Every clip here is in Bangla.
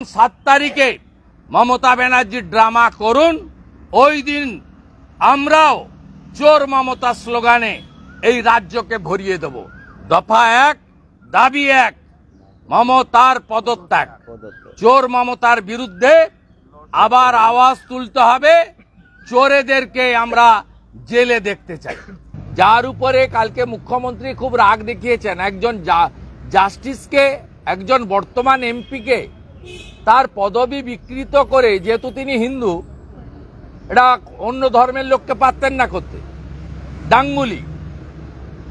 7 তারিখে মমতা ব্যানার্জি ড্রামা করুন, ওই দিন আমরাও চোর মমতা স্লোগানে এই রাজ্যকে ভরিয়ে দেব। দফা 1, দাবি 1, মমতার পদত্যাগ। চোর মমতার বিরুদ্ধে আবার আওয়াজ তুলতে হবে। চোরেদেরকে আমরা জেলে দেখতে চাই। যার উপরে কালকে মুখ্যমন্ত্রী খুব রাগ দেখিয়েছেন, একজন জাস্টিসকে, একজন বর্তমান এমপিকে তার পদবি বিকৃত করে, যেহেতু তিনি হিন্দু, এটা অন্য ধর্মের লোককে পারতেন না করতে, ডাঙ্গুলি।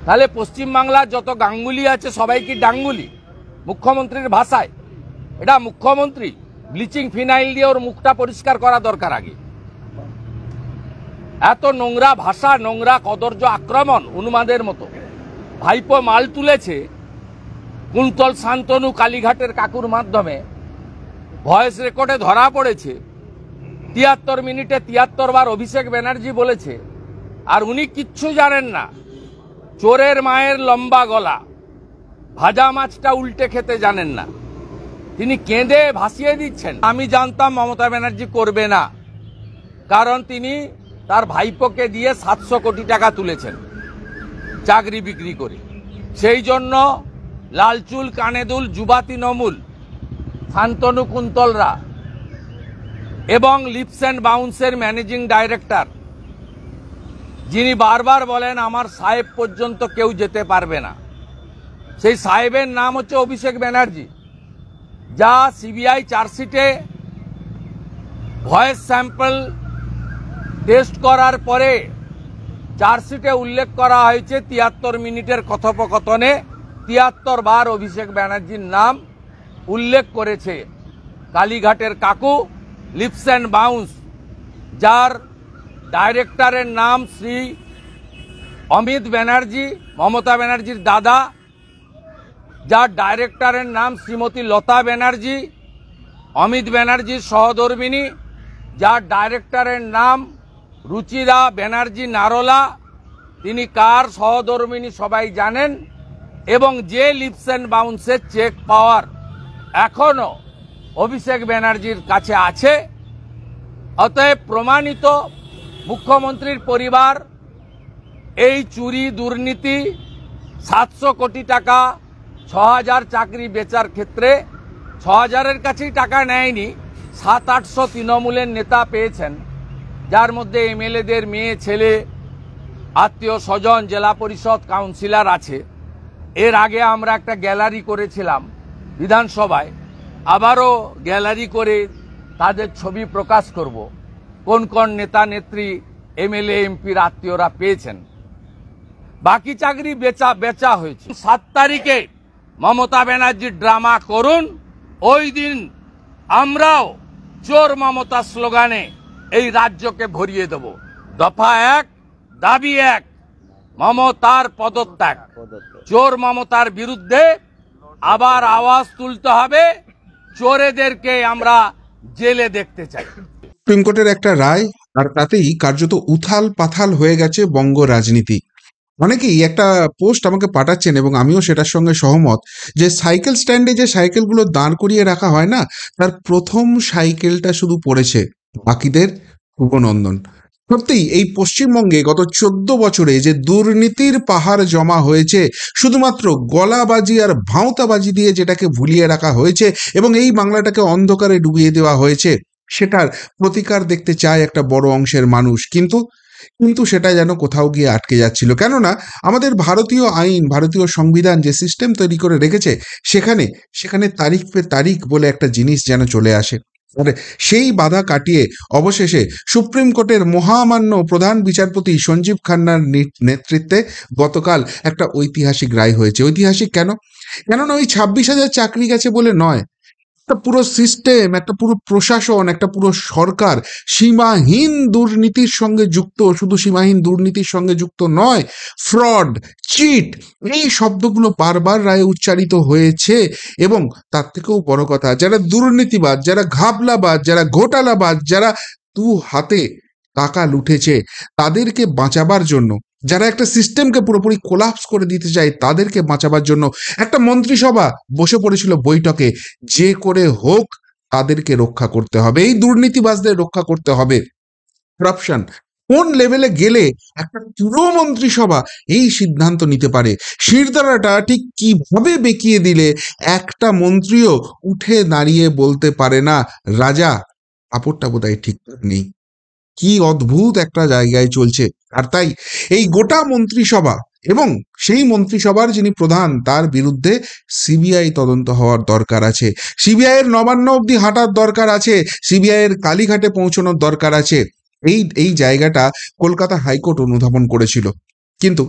তাহলে পশ্চিমবাংলার যত গাঙ্গুলি আছে সবাই কি ডাঙ্গুলি মুখ্যমন্ত্রীর ভাষায়? এটা মুখ্যমন্ত্রী ব্লিচিং ফিনাইল দিয়ে ওর মুখটা পরিষ্কার করা দরকার আগে। এত নোংরা ভাষা, নোংরা কদর্য আক্রমণ উন্মাদের মতো। ভাইপো মাল তুলেছে কুন্তল শান্তনু কালীঘাটের কাকুর মাধ্যমে, ভয়েস রেকর্ডে ধরা পড়েছে। 73 মিনিটে 73 বার অভিষেক ব্যানার্জি বলেছে, আর উনি কিচ্ছু জানেন না। চোরের মায়ের লম্বা গলা, ভাজা মাছটা উল্টে খেতে জানেন না। তিনি কেঁদে ভাসিয়ে দিচ্ছেন। আমি জানতাম মমতা ব্যানার্জি করবে না, কারণ তিনি তার ভাইপোকে দিয়ে 700 কোটি টাকা তুলেছেন চাকরি বিক্রি করে। সেই জন্য লালচুল কানেদুল যুবা তৃণমূল শান্তনু কুন্তলরা এবং লিপস অ্যান্ড বাউন্সের ম্যানেজিং ডাইরেক্টর, যিনি বারবার বলেন আমার সাহেব পর্যন্ত কেউ যেতে পারবে না, সেই সাহেবের নাম হচ্ছে অভিষেক ব্যানার্জি। যা সিবিআই চার্জশিটে ভয়েস স্যাম্পল টেস্ট করার পরে চার্জশিটে উল্লেখ করা হয়েছে 73 মিনিটের কথোপকথনে 73 বার অভিষেক ব্যানার্জির নাম উল্লেখ করেছে কালীঘাটের কাকু লিপস অ্যান্ড বাউন্স, যার ডাইরেক্টরের নাম শ্রী অমিত ব্যানার্জি, মমতা ব্যানার্জির দাদা, যার ডাইরেক্টরের নাম শ্রীমতী লতা ব্যানার্জি, অমিত ব্যানার্জির সহধর্মিনী, যার ডাইরেক্টরের নাম রুচিরা ব্যানার্জি নারোলা, তিনি কার সহধর্মিনী সবাই জানেন। এবং যে লিপস অ্যান্ড বাউন্সের চেক পাওয়ার এখনো অভিষেক ব্যানার্জির কাছে আছে। অতএব প্রমাণিত মুখ্যমন্ত্রীর পরিবার এই চুরি, দুর্নীতি, 700 কোটি টাকা, 6000 চাকরি বেচার ক্ষেত্রে 6000-এর কাছেই টাকা নেয়নি, 700-800 তৃণমূলের নেতা পেয়েছেন, যার মধ্যে এমএলএদের মেয়ে, ছেলে, আত্মীয় স্বজন, জেলা পরিষদ কাউন্সিলর আছে। এর আগে আমরা একটা গ্যালারি করেছিলাম বিধানসভায়, আবারও গ্যালারি করে তাদের ছবি প্রকাশ করব, কোন কোন নেতা নেত্রী, এমএলএ এমপির আত্মীয়রা পেয়েছেন। বাকি চাকরি বেচা হয়েছে। 7 তারিখে মমতা ব্যানার্জি ড্রামা করুন, ওই দিন আমরাও চোর মমতা স্লোগানে এই রাজ্যকে ভরিয়ে দেব। দফা 1, দাবি 1, মমতার পদত্যাগ। চোর মমতার বিরুদ্ধে আবার আওয়াজ তুলতে হবে। চোরেদেরকে আমরা জেলে দেখতে চাই। সুপ্রিম কোর্টের একটা রায়, আর তাতেই কার্যত উথাল পাথাল হয়ে গেছে বঙ্গ রাজনীতি। অনেকেই একটা পোস্ট আমাকে পাঠাচ্ছেন এবং আমিও সেটার সঙ্গে সহমত, যে সাইকেল স্ট্যান্ডে যে সাইকেলগুলো দাঁড় করিয়ে রাখা হয় না, তার প্রথম সাইকেলটা শুধু পড়েছে, বাকিদের শুভনন্দন। সত্যিই এই পশ্চিমবঙ্গে গত 14 বছরে যে দুর্নীতির পাহাড় জমা হয়েছে, শুধুমাত্র গলাবাজি আর ভাঁওতাবাজি দিয়ে যেটাকে ভুলিয়ে রাখা হয়েছে এবং এই বাংলাটাকে অন্ধকারে ডুবিয়ে দেওয়া হয়েছে, সেটার প্রতিকার দেখতে চায় একটা বড় অংশের মানুষ। কিন্তু সেটা যেন কোথাও গিয়ে আটকে যাচ্ছিল। কেননা আমাদের ভারতীয় আইন, ভারতীয় সংবিধান যে সিস্টেম তৈরি করে রেখেছে, সেখানে তারিখ পে তারিখ বলে একটা জিনিস যেন চলে আসে। সেই বাধা কাটিয়ে অবশেষে সুপ্রিম কোর্টের মহামান্য প্রধান বিচারপতি সঞ্জীব খান্নার নেতৃত্বে গতকাল একটা ঐতিহাসিক রায় হয়েছে। ঐতিহাসিক কেননা ওই 26,000 চাকরি গেছে বলে নয়, একটা পুরো সিস্টেম, একটা পুরো প্রশাসন, একটা পুরো সরকার সীমাহীন দুর্নীতির সঙ্গে যুক্ত। শুধু সীমাহীন দুর্নীতির সঙ্গে যুক্ত নয়, ফ্রড, চিট, এই শব্দগুলো বারবার রায়ে উচ্চারিত হয়েছে। এবং তার থেকেও বড় কথা, যারা দুর্নীতিবাজ, যারা ঘাপলাবাজ, যারা ঘোটালাবাজ, যারা দু হাতে টাকা লুটেছে, তাদেরকে বাঁচাবার জন্য, যারা একটা সিস্টেমকে পুরোপুরি কোলাপস করে দিতে চায়, তাদেরকে বাঁচাবার জন্য একটা মন্ত্রিসভা বসে পড়েছিল বৈঠকে। যে করে হোক তাদেরকে রক্ষা করতে হবে, এই দুর্নীতিবাজদের রক্ষা করতে হবে। করাপশন কোন লেভেলে গেলে একটা পুরো মন্ত্রিসভা এই সিদ্ধান্ত নিতে পারে, শিরদাঁড়াটা ঠিক কিভাবে বেঁকিয়ে দিলে একটা মন্ত্রীও উঠে দাঁড়িয়ে বলতে পারে না রাজা কাপড়টা বোধহয় ঠিকঠাক নেই। কি অদ্ভুত একটা জায়গায় চলছে। আর তাই এই গোটা মন্ত্রিসভা এবং সেই মন্ত্রিসভার যিনি প্রধান তার বিরুদ্ধে সিবিআই তদন্ত হওয়ার দরকার আছে, সিবিআই এর নবান্ন অবধি হাঁটার দরকার আছে, সিবিআই এর কালীঘাটে পৌঁছানোর দরকার আছে। এই এই জায়গাটা কলকাতা হাইকোর্ট অনুধাবন করেছিল, কিন্তু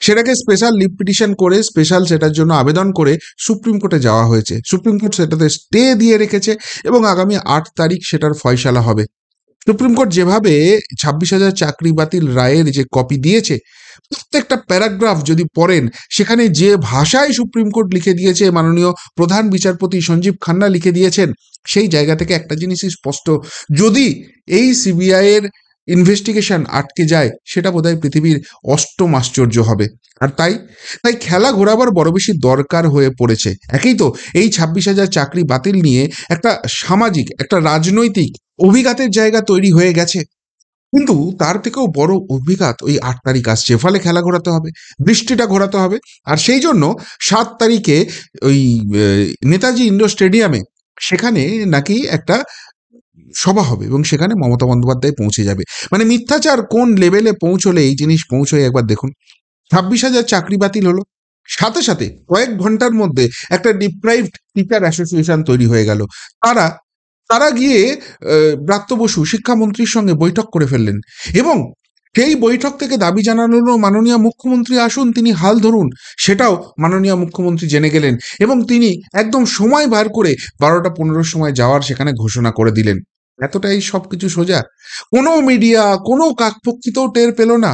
সেটাকে স্পেশাল লিভ পিটিশন করে স্পেশাল সেটার জন্য আবেদন করে সুপ্রিম কোর্টে যাওয়া হয়েছে। সুপ্রিম কোর্ট সেটাতে স্টে দিয়ে রেখেছে এবং আগামী 8 তারিখ সেটার ফয়সালা হবে। সুপ্রিম কোর্ট যেভাবে 26,000 চাকরি বাতিল রায়ের যে কপি দিয়েছে, প্রত্যেকটা প্যারাগ্রাফ যদি পড়েন সেখানে যে ভাষায় সুপ্রিম কোর্ট লিখে দিয়েছে, মাননীয় প্রধান বিচারপতি সঞ্জীব খান্না লিখে দিয়েছেন, সেই জায়গা থেকে একটা জিনিসই স্পষ্ট, যদি এই সিবিআই এর ইনভেস্টিগেশন আটকে যায় সেটা বোধহয় পৃথিবীর অষ্টম আশ্চর্য হবে। আর তাই তাই খেলা ঘোরাবার বড় বেশি দরকার হয়ে পড়েছে। একেই তো এই 26,000 চাকরি বাতিল নিয়ে একটা সামাজিক একটা রাজনৈতিক অভিঘাতের জায়গা তৈরি হয়ে গেছে, কিন্তু তার থেকেও বড় অভিঘাত ওই 8 তারিখ আসছে, ফলে খেলা ঘোরাতে হবে, বৃষ্টিটা ঘোরাতে হবে। আর সেই জন্য 7 তারিখে ওই নেতাজি ইন্ডোর স্টেডিয়ামে সেখানে নাকি একটা সভা হবে এবং সেখানে মমতা বন্দ্যোপাধ্যায় পৌঁছে যাবে। মানে মিথ্যাচার কোন লেভেলে পৌঁছলে এই জিনিস পৌঁছয় একবার দেখুন। 26,000 চাকরি বাতিল হলো, সাথে সাথে কয়েক ঘন্টার মধ্যে একটা ডিপ্রাইভড টিচার অ্যাসোসিয়েশন তৈরি হয়ে গেল। তারা তারা গিয়ে ব্রাত্য বসু শিক্ষামন্ত্রীর সঙ্গে বৈঠক করে ফেললেন এবং সেই বৈঠক থেকে দাবি জানানো মাননীয় মুখ্যমন্ত্রী আসুন, তিনি হাল ধরুন, সেটাও মাননীয় মুখ্যমন্ত্রী জেনে গেলেন এবং তিনি একদম সময় বার করে 12টা 15 সময় যাওয়ার সেখানে ঘোষণা করে দিলেন। এতটাই সবকিছু সোজা, কোনো মিডিয়া কোনো কাকপক্ষিতেও টের পেল না।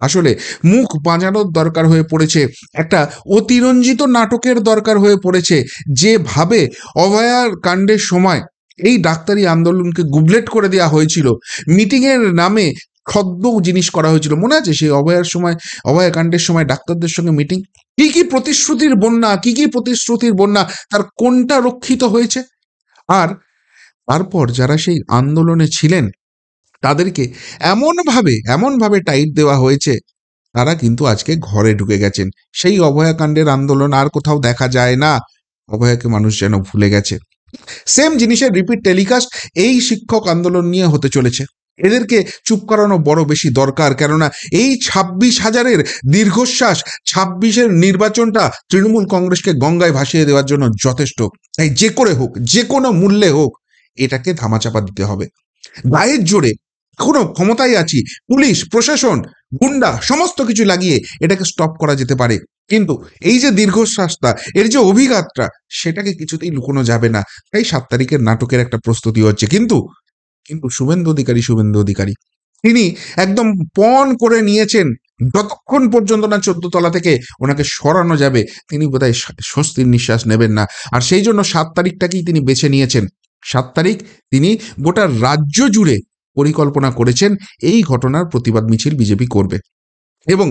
আসলে মুখ বাঁচানোর দরকার হয়ে পড়েছে, একটা অতিরঞ্জিত নাটকের দরকার হয়ে পড়েছে। যেভাবে অভয়ার কাণ্ডের সময় এই ডাক্তারি আন্দোলনকে গুবলেট করে দেওয়া হয়েছিল, মিটিংয়ের নামে খদ্দ জিনিস করা হয়েছিল, মনে আছে সেই অভয়ার সময়, অভয়া কাণ্ডের সময় ডাক্তারদের সঙ্গে মিটিং, কি কি প্রতিশ্রুতির বন্যা, কি কি প্রতিশ্রুতির বন্যা, তার কোনটা রক্ষিত হয়েছে? আর তারপর যারা সেই আন্দোলনে ছিলেন তাদেরকে এমনভাবে টাইট দেওয়া হয়েছে, তারা কিন্তু আজকে ঘরে ঢুকে গেছেন। সেই অভয়াকাণ্ডের আন্দোলন আর কোথাও দেখা যায় না, অভয়াকে মানুষ যেন ভুলে গেছে। সেম জিনিসের রিপিট টেলিকাস্ট এই শিক্ষক আন্দোলন নিয়ে হতে চলেছে। এদেরকে চুপ করানো বড় বেশি দরকার, কেননা এই 26,000-এর দীর্ঘশ্বাস, 26-এর নির্বাচনটা তৃণমূল কংগ্রেসকে গঙ্গায় ভাসিয়ে দেওয়ার জন্য যথেষ্ট। তাই যে করে হোক, যে কোনো মূল্যে হোক, এটাকে ধামাচাপা দিতে হবে। গায়ের জোরে কোনো ক্ষমতায় আছি, পুলিশ প্রশাসন গুন্ডা সমস্ত কিছু লাগিয়ে এটাকে স্টপ করা যেতে পারে, কিন্তু এই যে দীর্ঘশ্বাসটা, এর যে অভিঘাতটা, সেটাকে কিছুতেই লুকোনো যাবে না। তাই 7 তারিখের নাটকের একটা প্রস্তুতি হচ্ছে। কিন্তু কিন্তু শুভেন্দু অধিকারী তিনি একদম পণ করে নিয়েছেন, যতক্ষণ পর্যন্ত না 14 তলা থেকে ওনাকে সরানো যাবে তিনি বোধহয় স্বস্তির নিঃশ্বাস নেবেন না। আর সেই জন্য 7 তারিখটাকেই তিনি বেছে নিয়েছেন। 7 তারিখ তিনি গোটা রাজ্য জুড়ে পরিকল্পনা করেছেন এই ঘটনার প্রতিবাদ মিছিল বিজেপি করবে। এবং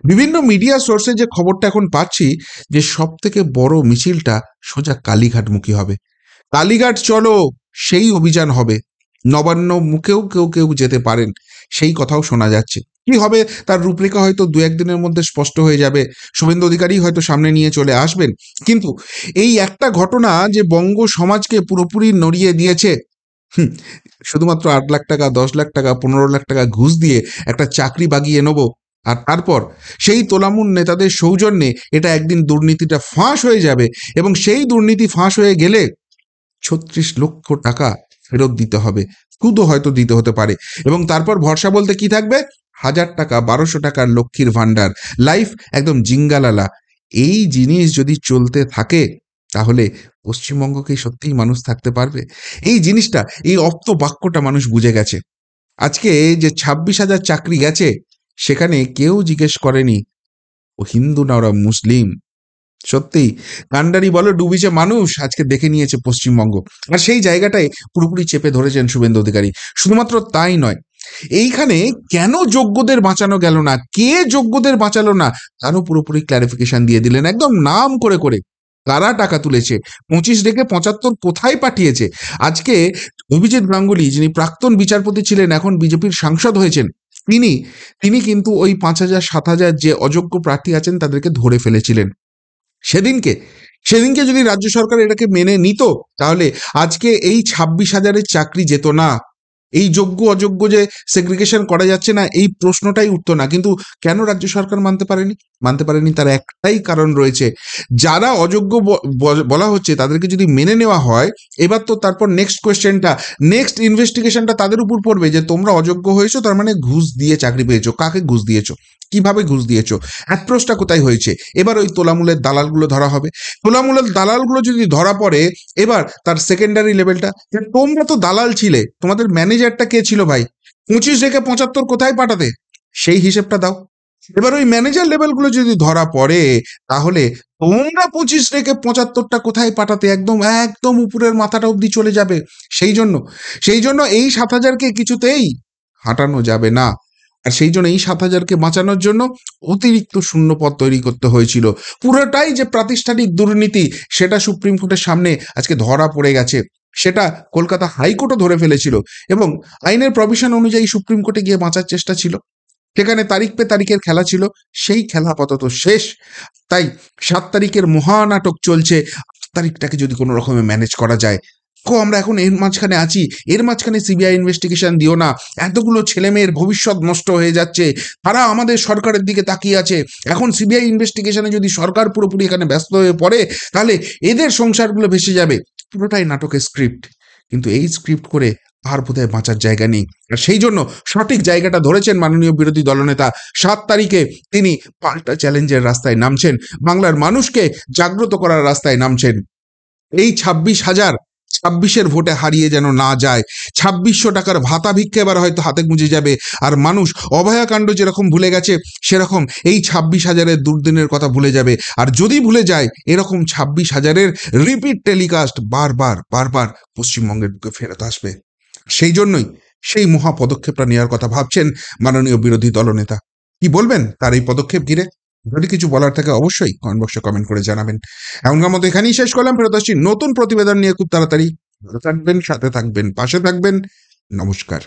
বিভিন্ন মিডিয়া সোর্সে যে খবরটা এখন পাচ্ছি, যে সব থেকে বড় মিছিলটা সোজা কালীঘাটমুখী হবে। কালীঘাট চলো সেই অভিযান হবে, নবান্ন মুখেও কেউ কেউ যেতে পারেন, সেই কথাও শোনা যাচ্ছে। কি হবে তার রূপরেখা হয়তো 2-1 দিনের মধ্যে স্পষ্ট হয়ে যাবে, শুভেন্দু অধিকারী হয়তো সামনে নিয়ে চলে আসবেন। কিন্তু এই একটা ঘটনা যে বঙ্গ সমাজকে পুরোপুরি নড়িয়ে দিয়েছে, শুধুমাত্র 8 লাখ টাকা, 10 লাখ টাকা, 15 লাখ টাকা ঘুষ দিয়ে একটা চাকরি বাগিয়ে নেবো, আর তারপর সেই তোলামুল নেতাদের সৌজন্যে এটা একদিন দুর্নীতিটা ফাঁস হয়ে যাবে এবং সেই দুর্নীতি ফাঁস হয়ে গেলে 36 লক্ষ টাকা ফেরত দিতে হবে, সুদও হয়তো দিতে হতে পারে, এবং তারপর ভরসা বলতে কি থাকবে? 1000 টাকা, 1200 টাকার লক্ষ্মীর ভান্ডার, লাইফ একদম জিঙ্গালালা। এই জিনিস যদি চলতে থাকে তাহলে পশ্চিমবঙ্গকে সত্যিই মানুষ থাকতে পারবে? এই জিনিসটা, এই অপ্ত বাক্যটা মানুষ বুঝে গেছে। আজকে যে 26,000 চাকরি গেছে, সেখানে কেউ জিজ্ঞেস করেনি ও হিন্দু না ওরা মুসলিম। সত্যি কান্ডারি বলে ডুবিছে মানুষ আজকে দেখে নিয়েছে পশ্চিমবঙ্গ, আর সেই জায়গাটায় পুরোপুরি চেপে ধরেছেন শুভেন্দু অধিকারী। শুধুমাত্র তাই নয়, এইখানে কেন যোগ্যদের বাঁচানো গেল না, কে যোগ্যদের বাঁচালো না, তারও পুরোপুরি ক্ল্যারিফিকেশন দিয়ে দিলেন, একদম নাম করে করে। কারা টাকা তুলেছে, 25 রেখে 75 কোথায় পাঠিয়েছে। আজকে অভিজিৎ গাঙ্গুলি, যিনি প্রাক্তন বিচারপতি ছিলেন, এখন বিজেপির সাংসদ হয়েছেন, তিনি তিনি কিন্তু ওই 5,000 7,000 যে অযোগ্য প্রার্থী আছেন তাদেরকে ধরে ফেলেছিলেন। সেদিনকে সেদিনকে যদি রাজ্য সরকার এটাকে মেনে নিত, তাহলে আজকে এই 26,000-এর চাকরি যেত না। এই যোগ্য অযোগ্য যে সেগ্রিগেশন করা যাচ্ছে না, এই প্রশ্নটাই উঠতো না। কিন্তু কেন রাজ্য সরকার মানতে পারেনি তার একটাই কারণ রয়েছে। যারা অযোগ্য বলা হচ্ছে তাদেরকে যদি মেনে নেওয়া হয়, এবার তো তারপর নেক্সট ইনভেস্টিগেশনটা তাদের উপর পড়বে যে তোমরা অযোগ্য হয়েছো, তার মানে ঘুষ দিয়ে চাকরি পেয়েছো। কাকে ঘুষ দিয়েছো, কিভাবে ঘুষ দিয়েছো, অ্যাপ্রোচটা কোথায় হয়েছে। এবার ওই তোলামূলের দালালগুলো ধরা হবে। তোলামূলের দালালগুলো যদি ধরা পড়ে, এবার তার সেকেন্ডারি লেভেলটা, যে তোমরা তো দালাল ছিলে, তোমাদের ম্যানেজারটা কে ছিল ভাই, 25 রেখে 75 কোথায় পাঠাতে, সেই হিসেবটা দাও। এবার ওই ম্যানেজার লেভেলগুলো যদি ধরা পড়ে, তাহলে তোমরা 25 রেখে 75টা কোথায় পাঠাতে, একদম একদম উপরের মাথাটা অব্দি চলে যাবে। সেই জন্য এই 7,000-কে কিছুতেই হাঁটানো যাবে না। আর সেই জন্য এই 7,000-কে বাঁচানোর জন্য অতিরিক্ত শূন্যপদ তৈরি করতে হয়েছিল। পুরোটাই যে প্রাতিষ্ঠানিক দুর্নীতি, সেটা সুপ্রিম কোর্টের সামনে আজকে ধরা পড়ে গেছে। সেটা কলকাতা হাইকোর্টও ধরে ফেলেছিল, এবং আইনের প্রভিশন অনুযায়ী সুপ্রিম কোর্টে গিয়ে বাঁচার চেষ্টা ছিল। সেখানে তারিখ পে তারিখের খেলা ছিল, সেই খেলা আপাতত শেষ। তাই 7 তারিখের মহানাটক চলছে। 8 তারিখটাকে যদি কোনো রকমে ম্যানেজ করা যায়, আমরা এখন এর মাঝখানে আছি, এর মাঝখানে সিবিআই ইনভেস্টিগেশন দিও না। এতগুলো ছেলে মেয়ের ভবিষ্যৎ নষ্ট হয়ে যাচ্ছে, তারা আমাদের সরকারের দিকে তাকিয়ে আছে। এখন সিবিআই ইনভেস্টিগেশনে যদি সরকার পুরোপুরি এখানে ব্যস্ত হয়ে পড়ে, তাহলে এদের সংসারগুলো ভেসে যাবে। পুরোটাই নাটকের স্ক্রিপ্ট, কিন্তু এই স্ক্রিপ্ট করে আর বোধহয় বাঁচার জায়গা নেই। আর সেই জন্য সঠিক জায়গাটা ধরেছেন মাননীয় বিরোধী দলনেতা। 7 তারিখে তিনি পাল্টা চ্যালেঞ্জের রাস্তায় নামছেন, বাংলার মানুষকে জাগ্রত করার রাস্তায় নামছেন। এই 26,026-এর ভোটে হারিয়ে যেন না যায়। 2600 টাকার ভাতা ভিক্ষা এবার হয়তো হাতে গুঁজে যাবে। আর মানুষ অভয়াকাণ্ড যেরকম ভুলে গেছে, সেরকম এই 26,000-এর দুর্দিনের কথা ভুলে যাবে। আর যদি ভুলে যায়, এরকম 26,000-এর রিপিট টেলিকাস্ট বারবার পশ্চিমবঙ্গের বুকে ফেরত আসবে। সেই জন্যই সেই মহা পদক্ষেপটা নেওয়ার কথা ভাবছেন মাননীয় বিরোধী দলনেতা। কি বলবেন তার এই পদক্ষেপ ঘিরে? যদি কিছু বলার থাকে অবশ্যই কমেন্ট বক্সে কমেন্ট করে জানাবেন। এখনকার মতো এখানেই শেষ করলাম। ফেরত আসছি নতুন প্রতিবেদন নিয়ে খুব তাড়াতাড়ি। ভালো থাকবেন, সাথে থাকবেন, পাশে থাকবেন। নমস্কার।